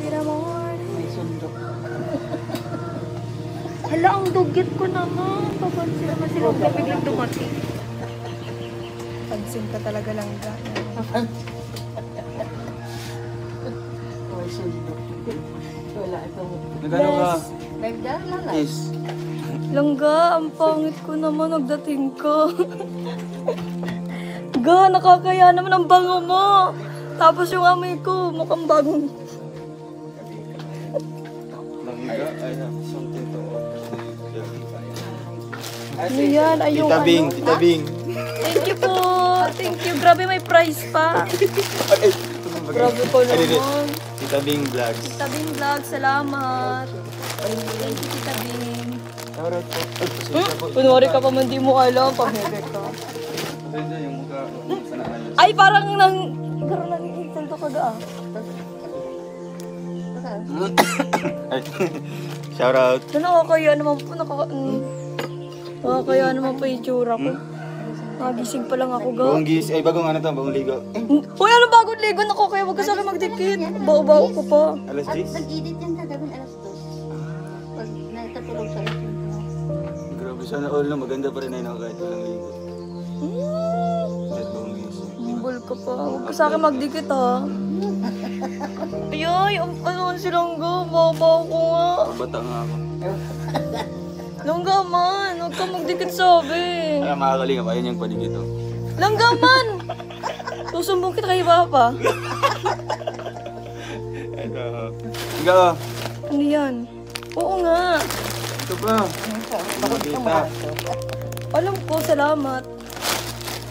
Tinamon. May sundok. Hala, ang dugit ko naman. Papansin naman sila kung biglang dumating. Pansin ka talaga lang ga. May sundok. Wala ito. Nagano ka? Nagdala. Yes. Langga, ang pangit ko naman. Nagdating ka. Ga, nakakaya naman ang bango mo. Tapos yung amoy ko, mukhang bagong. Langga, I have something to Ano yan? Ay, yung Tita Bing, ano? Tita Bing. Thank you po. Thank you. Grabe, may prize pa. Ay, Grabe po naman. Tita Bing Vlogs. Tita Bing Vlog, salamat. Thank you, Tita Bing. Shoutout po. Kunwari ka pa man di mo alam, pamebe ka. Pasensya yung mukha ko. Sana ayos. Ay, parang nang... Parang nang-insel to kaga ah. Ay, shoutout. So, nakakaya naman po, nakakaya naman po yung tsura ko. Nagising pa lang ako, ga. Bagong gis, ay bagong ano to, bagong ligo. Uy, ano bagong ligo na ko? Kaya wag ka sa akin magdikit. Bao-bao ko pa. Alas 10? Nag-edit yan gagawin alas 2. Pag natatulog sa alas 2. Grabe, sana all na maganda pa rin ay ako kahit walang ligo. Kahit bagong gis. Bumble ka pa. Wag ka sa akin magdikit, ha. Ay, ano silang ga? Bao-bao ko nga. Bata nga ako. Langga man, huwag ka magdikit sabi. Ay, makakalingap, ayun yung paligid to. Langga man! Susumbong kita kay Papa. Ito. Ikaw, Ano yan? Oo nga. ito pa. Makita. Alam ko, salamat.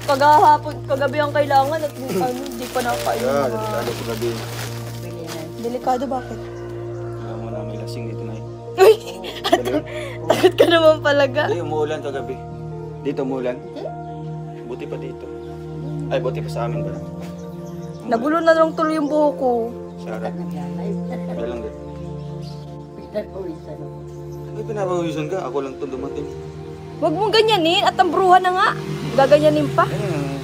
Kagahapon, kagabi ang kailangan at ano, hindi pa nakain. Yeah, delikado po gabi. Delikado, bakit? Alam mo na, may lasing dito na eh. Uy! Takot ka naman palaga. Hindi, umuulan to gabi. Dito umuulan? Buti pa dito. Ay, buti pa sa amin ba? Nagulo na lang tuloy yung buhok ko. Sarap. Kaya lang din. Pinag-uwisan. Ay, pinapawisan ka. Ako lang to dumating. Huwag mong ganyanin at ang bruha na nga. Gaganyanin pa. Ayun.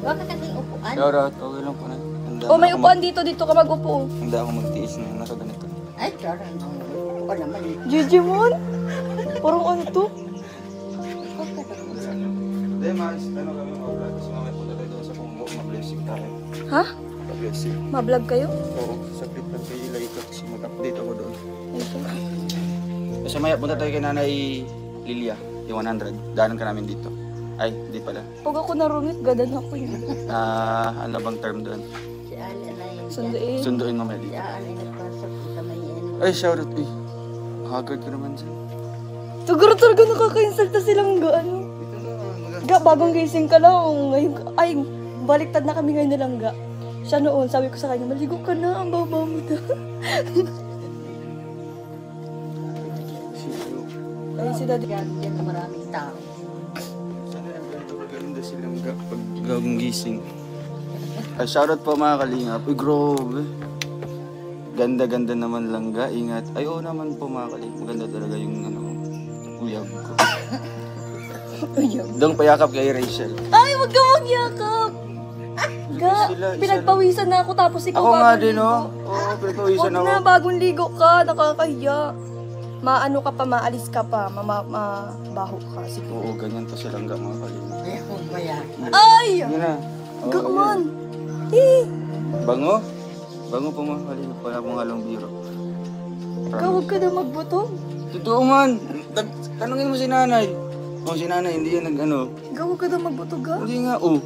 Huwag ka kasing upuan. Shoutout. Okay lang po na. Handa O, may ako upuan dito ka mag-upo. Handa ako magtiis na nasa ganito. Ay, sorry. Ako naman. Jijimon? Parang ano to? Huwag ka daw. Hindi, mas ano kami mag-vlog. Kasi mamaya punta tayo doon sa Pumbo. Ma-blessing tayo. Ha? Ma-blessing. Ma-vlog kayo? Oo, saglit lang kayo ilay ka kasi mag-update ako doon. Kasi maya punta tayo kay Nanay Lilia, yung 100. Daanan ka namin dito. Ay, hindi pala. Pag ako narumit, gadan ako yun. Ano bang term doon? Si Ali na yun. Sunduin. Sunduin mamaya Si dito. Ali nagpasok sa may ano. Ay, shoutout. Uy, haggard ka naman dyan. Siguro talaga nakaka-insulta silang gaano. Dito na, Ga, bagong gising ka lang. Ngayon, ay, baliktad na kami ngayon na lang, ga. Siya noon, sabi ko sa kanya, maligo ka na, ang baba mo na. Ay, si daddy. Yan na maraming tao. Sana yung ganito maganda silang pag gawang gising. Ay, shoutout po mga kalingap. Uy, grabe. Ganda-ganda naman lang ga. Ingat. Ay, oo naman po mga kalingap. Maganda talaga yung ano, uyab ko. Dong payakap kay Rachel. Ay, wag ka magyakap! Ga, pinagpawisan na ako tapos ikaw Ako nga bagong din, ligo. oh. Oo, pinagpawisan Wag ako. na, bagong ligo ka, nakakahiya. Maano ka pa, maalis ka pa, mabaho ka. Sige. Oo, ganyan to silang ga mga kalingap. Ay, kung bayan. Ay! Yun na. Oo, Gakman! yun. Eh! Bango? Bango po mga kalingap. Wala pong halong biro. Ga, huwag ka na magbutong. Totoo man. Tanungin mo si nanay. Oh, si nanay, hindi yan nag-ano. Ga, huwag ka na magbutong, ga. Hindi nga, oh.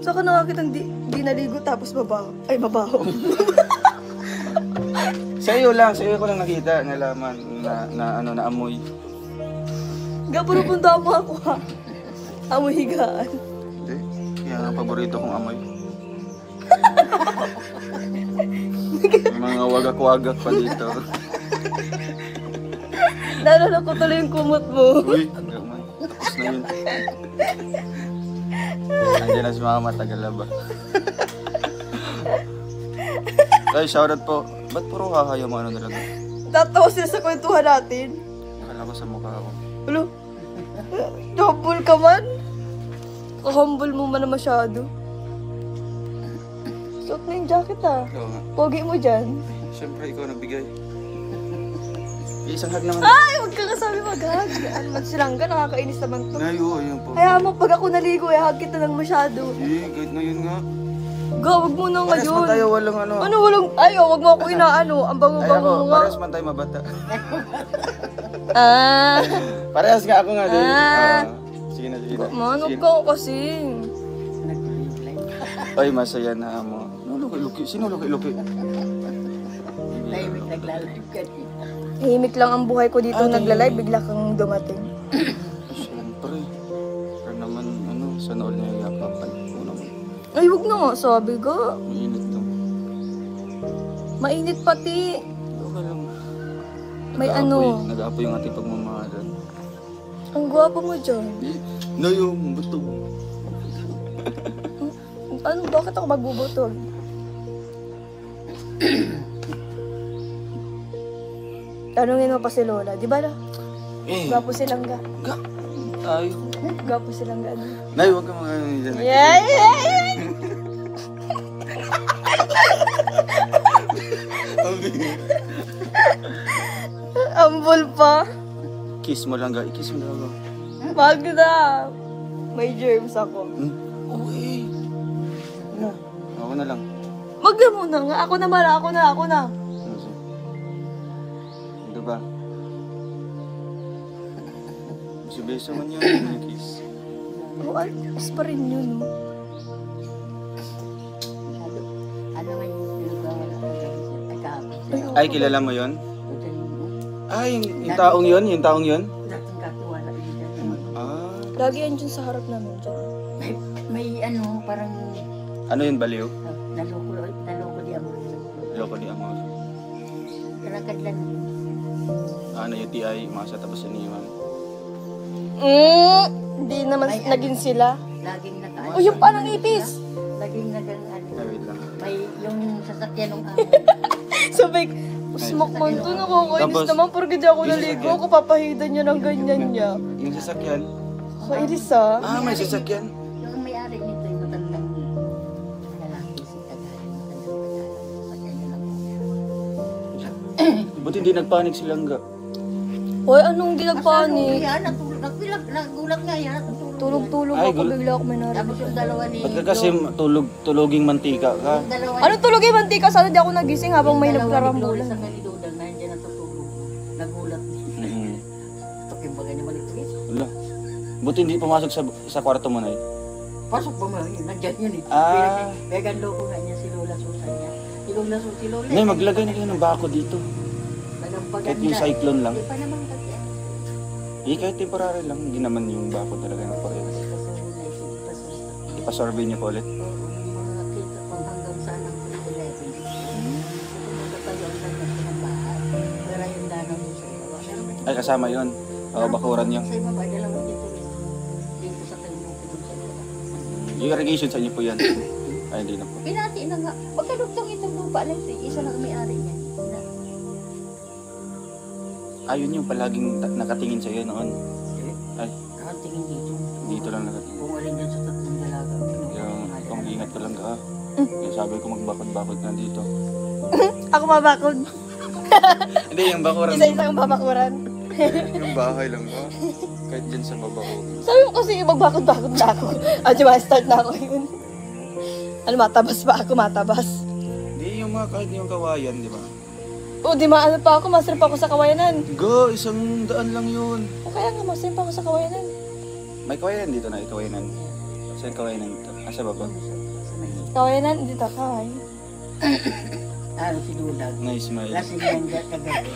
Saka nakakitang di naligo tapos babaho. Ay, babaho. Sa iyo ko lang nakita, nalaman na amoy. Ga, pupunta mo ako, ha. Amoy higaan. Hindi, kaya ang paborito kong amoy. May mga wagak-wagak pa dito. Nalala ko tuloy yung kumot mo. Uy, gamay. Tapos na yun. Andiyan na si Mama, tagalaba. Ay, shoutout po. Ba't puro hahayo mo ano talaga? Tatawa sila sa kwentuhan natin. Akala ko sa mukha ko. Ulo, humble ka man. Humble mo man na masyado. Suot na yung jacket ah. Oo nga. Pogi mo dyan. Siyempre, ikaw nagbigay. Isang hag naman. Ay, huwag ka kasabi mag-hug. Ano man silang ka, nakakainis naman to. Ay, oo, yun po. Kaya mo, pag ako naligo, hug kita ng masyado. Kahit ngayon nga. Ga, wag mo na Pares man ngayon. tayo, walang ano. Ano, walang, wag mo ako inaano. Ang Ay, bango-bango ako, mo nga. pares man tayo mabata. Ah, Parehas nga ako nga din. Ah. Sige na, sige na. manok Sige na. ka kasi. Ay, masaya na mo. Luki-luki. Sino luki-luki? Tahimik nagla-live ka din. Himik lang ang buhay ko dito nagla-live, bigla kang dumating. Siyempre. Pero naman, sana all niya yakapan. Oo naman. Ay, wag na nga, sabi ka. Mainit to. Mainit pati. Okay lang. May ano. Nag-aapoy yung ating pagmamahalan. Ang gwapo mo dyan. Na yung butog. Ano, bakit ako magbubutol? Tanungin mo pa si Lola, di ba na? Gwapo silang ga. Ay. Gwapo silang ga. Nay, huwag ka mga dyan. Yeah! Ambol pa. Kiss mo lang ga. I-kiss mo lang ga. Wag na. May germs ako. Okay. Ano? Ako na lang. Wag na muna nga. Ako na. Ano ba? Beso man yun. Kiss. Oh, artist pa rin yun. No? Ano nga yung pinagawala ko ay kahapon. Ay, kilala mo yun? Ay, yung taong yun? Yung taong yun? Laking katuwala din dyan. Ah. Lagi yan dyan sa harap namin dyan. May ano, parang Ano yun, baliw? naloko di ako. Loko ni Amor. Kalakad lang. Ano, UTI, umasa tapos iniwan. Hindi naman Ay, naging sila. Laging naka. Oh, yung parang ipis. Laging nagang ano. Ay, wait lang. May yung sasakyan ng amo. Sabay, smoke man to, nakakainis Tapos, naman. Porque di ako yung naligo, sasakyan. ako papahidan niya ng ganyan niya. Yung sasakyan? Kainis ah. Ah, may sasakyan. Yung may-ari nito yung matandang lalaki si Tagayan. Matandang Tagayan. Sasakyan niya lang. Buti hindi nagpanik si Langga. Hoy, anong di nagpanik? Yan, nagulat nga yan. Natutulog. Tulog-tulog Ay, ako, bigla ako may Tapos narinig. yung dalawa ni... Ba't ka kasi tuloging mantika ka? Yung dalawa Ano tulog yung mantika? Sana di ako nagising habang may yung dalawa ni naglarambulan. Gloria sa Melidodang na nandiyan natutulog. Nagulat niya. Tukin bagay na maligpit. Wala. Buti hindi pumasok sa kwarto mo na eh. Pasok ba mo yun? Nandiyan yun eh. Ah. Vegan loko nga niya si Lola Susan niya. Si Lola Susan, si Lola. Nay, maglagay na kayo ng bako dito. Kahit yung cyclone lang. Hindi pa naman kasi. Kahit temporary lang. Hindi naman yung bako talaga ng pareho. Ipasurvey niyo po ulit. Mga kita kung hanggang saan ang 11. Pumunta tayo ang landas ng bahay. Pero yung danaw mo sa iba. Ay, kasama yon. Oo, bakuran niyo. Sa iba ba, dalawa dito. Dito sa tayo mo sa iba. Yung irrigation sa inyo po yan. Ay, hindi na po. Pinati na nga. Pagkadugtong itong lupa lang, isa lang may-ari niya. Ayun yung palaging nakatingin sa iyo noon. Ay, Nakatingin dito. dito lang nakatingin. Kung alin dyan sa tatlong dalaga. Yung ingat ka lang ka. Yung sabi ko magbakod-bakod na dito. Ako mabakod. Hindi, yung bakuran. Isa-isang babakuran. Yung bahay lang ba? Kahit dyan sa baba ko. Sabi mo kasi magbakod-bakod na ako. Diba, start na ako yun. Ano, matabas ba ako? Matabas. Hindi, yung mga kahit yung kawayan, di ba? O, di maano pa ako, master pa ako sa kawayanan. Go, 100 lang yun. O kaya nga, master pa ako sa kawayanan. May kawayanan dito na, kawayanan. Saan kawayanan dito? Asa baba? Kawayanan, dito kay. Ano si Dulag? Nice, smile. Lasing yan dyan kagabi.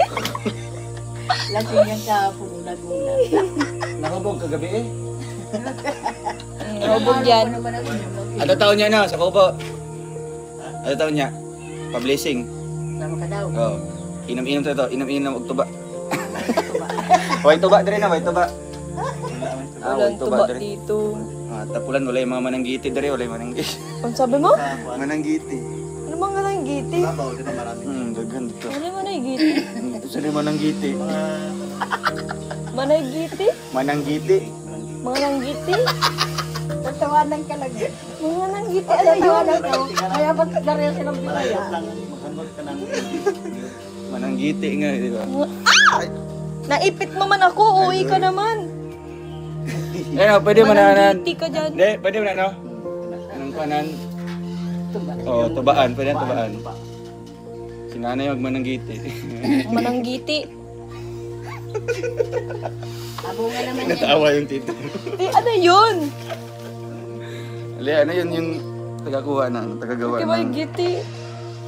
Lasing yan kahapon nagulat. Nakabog kagabi eh. Robog yan. Ano taon niya na, sa Kubo? Ano taon niya? Pa-blessing. Sama ka daw. Oo. Inom-inom to. Inom-inom ng tuba. Way tuba diri na, way tuba. Walang tuba diri. dito. Tapulan wala yung mga mananggiti diri, wala yung mananggiti. Ang sabi mo? Mananggiti. Ano mga nang giti? Daghan dito. Ano yung manay giti? Ito sila yung mananggiti. Manay giti? Mananggiti. Mga nang giti? Tatawanan ka lang. Mga nanggiti, ano yun? Tatawanan ka. Kaya ba't gano'n silang pinaya? Mananggiti nga, di ba? Naipit mo man ako, uwi ka naman. Ano, pwede mananan. Mananggiti ka dyan. Hindi, pwede mo na, no? Anong panan? Oo, tubaan. Pwede na tubaan. Si nanay magmananggiti. Mananggiti. Abunga naman yan. Natawa yung tito. Di, ano yun? Ali, ano yun yung tagakuha na, tagagawa Kaya ng giti.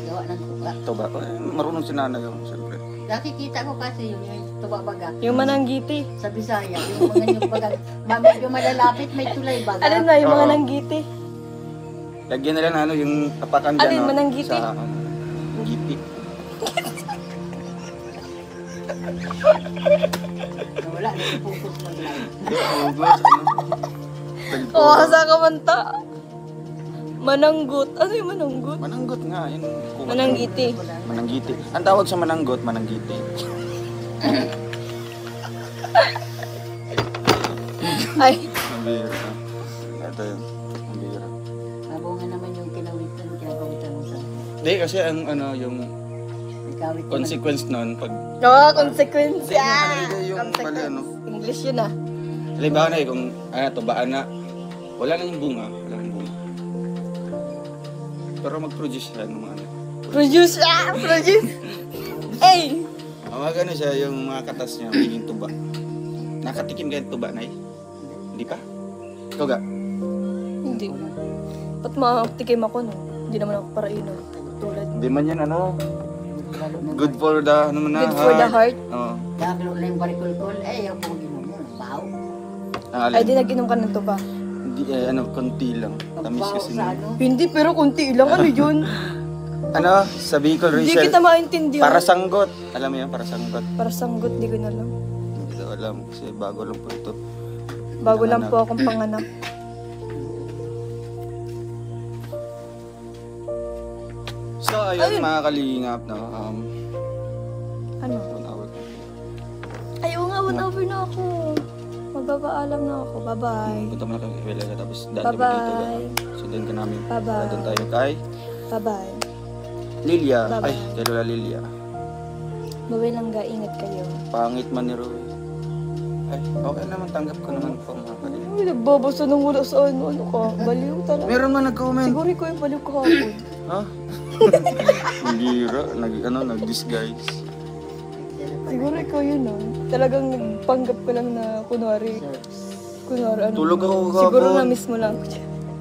Gawa ng tuba. tuba. Marunong si nanay yung siyempre. Nakikita ko kasi yung tuba baga. Yung mananggiti. Sa Bisaya, yung mga yung baga. Medyo malalapit, may tulay baga. Ano na, yung mga Oo. nanggiti. Lagyan nila na ano, yung tapakan dyan, Alin, no? mananggiti? Sa, giti. Wala, nagpupuntos lang lang. Ubus, ano? Kawasa ka man ta. Mananggut. Ano yung mananggut? Mananggot nga, yun. Mananggiti. Mananggiti. Ang tawag sa mananggot, mananggiti. Ay, Ang bihira. Ito yun. Ang bihira. Abunga naman yung kinakawitan mo sa Hindi, kasi ang ano, yung ikawit. consequence nun, pag konsekwensya. Hindi, yung pala, ano. English yun ah. Halimbawa na kung tubaan na, wala nang yung bunga. Wala nang bunga. Pero mag-produce siya ng mga ano. Produce ah! Produce! Ay! Mga ano siya, yung mga katas niya, magiging tuba. Nakatikim ka yung tuba, Nay? Hindi pa? Ikaw ga? Hindi. Ba't makakatikim ako no? Hindi naman ako para inom. Tulad. Hindi man yan, ano? Good for the, ano man na, Good for the heart. Oo. Daglo na yung barikol-kol. Eh, yung pong ginom mo. Baw. Ang alin? Ay, di nag-inom ka ng tuba. Hindi, ano, konti lang. Tamis Baw kasi sa nun. ano. Hindi, pero kunti lang. Ano yun? Ano, sa Bicol, Hindi Rachel, kita maintindihan. para sanggot. Alam mo yan, para sanggot. Para sanggot, di ko na lang. Hindi ko alam, kasi bago lang po ito. Bago lang po akong panganak. So, ayun, mga kalingap, no? Ano? 1 hour. Ay, oo nga, 1 hour na ako. Magpapaalam na ako. Bye-bye. Punta mo na kay Velaga, tapos daan kami Bye-bye. dito. Sundan ka namin. Bye-bye. Doon tayo kay Bye-bye. Lilia. Bye-bye. Ay, kay Lola Lilia. Bye-bye lang ga. Ingat kayo. Pangit man ni Roy. Ay, okay naman, tanggap ko naman po mga kalingap. Ay, nagbabasa ng wala sa ano. Ano ka? Baliw talaga. Meron man nag-comment. Siguro ko yung baliw kahapon. Ha? Gira, nag-disguise. Siguro ikaw yun ah. Talagang nagpanggap ka lang na kunwari ano. Tulog ako Siguro kahapon. na-miss mo lang.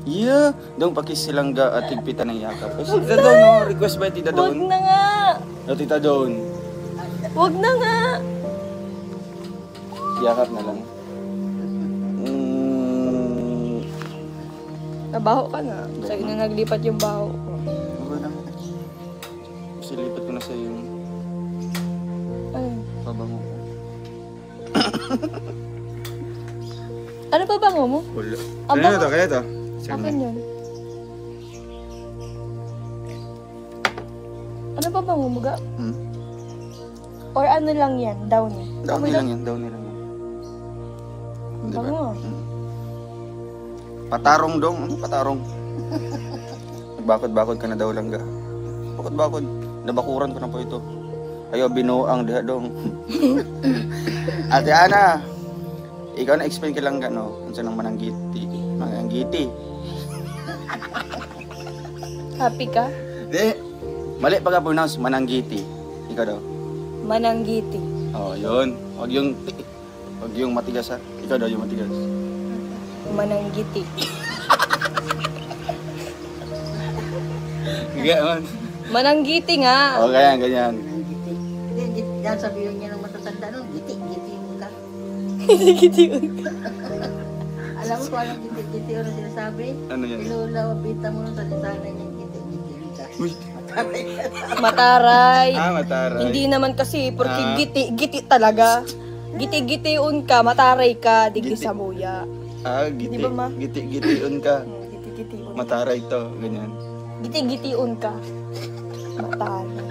Yeah, daw pakisilang ga at higpitan ng yakap. Kasi Tita Dawn, no? Request ba Tita Wag Dawn? na nga! No, Tita Dawn. Wag na nga! Yakap na lang. Mm, Nabaho ka na. Sa'yo na naglipat yung baho ko. okay lang. Kasi lipat ko na sa yung Ay. pabango ko. Ano pa bango mo? Wala. Ang Kaya bango. to, kaya to. Akin yun. Ano pa bango mo ga? Hmm. Or ano lang yan? Down yan? Down nilang yan, down nilang yan. Di ba? Bango. Hmm. Patarong dong, ano patarong? Nagbakod-bakod ka na daw lang ga. Bakod-bakod. Nabakuran ko na po ito. Ayo, binuang diha dong. Ate Ana, ikaw na explain ka lang ga, no? Ano nang mananggiti? Mananggiti. Happy ka? Di, mali pagka-pronounce, mananggiti. Ikaw daw. Mananggiti. Oh, yun. Huwag yung matigas ha. Ikaw daw yung matigas. Mananggiti. Higa man. Mananggiti nga. O, ganyan, ganyan. Giti. Hindi, yan sabihin niya ng matatanda nun. Giti, giti yung ka. Mananggiti yun ka. Alam mo kung anong giti, giti yung sinasabi? Ano yan? Ilula, wabita mo nung salisanay niya. Giti, giti yung ka. Uy. Mataray. Mataray. Hindi naman kasi, porque Ah. giti talaga. Giti-gitiun ka, mataray ka, di Giti. kisabuya. Giti. Di ba, ma? Giti-gitiun ka. Giti-gitiun. Mataray to. Ganyan. Giti-gitiun ka. Mataray.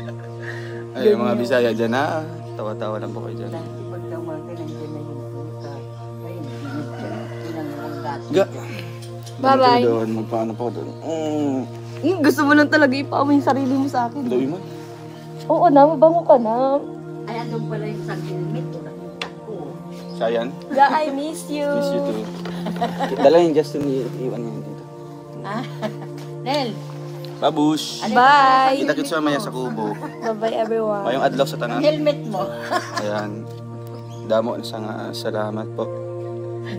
Ay, mga Bisaya dyan ha. Tawa-tawa lang po kayo dyan. Dahil pagdawagan, nandiyan na yung puta. Ayun, nandiyan. Ilang mga gato. Ga. Bye-bye. Doon, magpaano po doon. Gusto mo lang talaga ipaamoy yung sarili mo sa akin. Gawin mo. Oo na, mabango ka na. Ay, andun pala yung isang helmet. O, nakita ko. Sayan. Yeah, I miss you. Miss you too. Dala yung Justin, iwan niya dito. Ah, Nel. Babush! Bye. Kita-kits mamaya sa kubo. Bye-bye everyone. Mayong adlaw sa tanan. Helmet mo. Ayan. Damo na sa salamat po.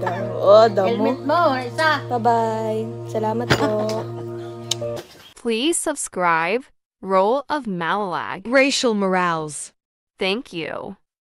Damo. Helmet mo, isa. Bye-bye. Salamat po. Please subscribe Role of Malalag. Racial Morales. Thank you.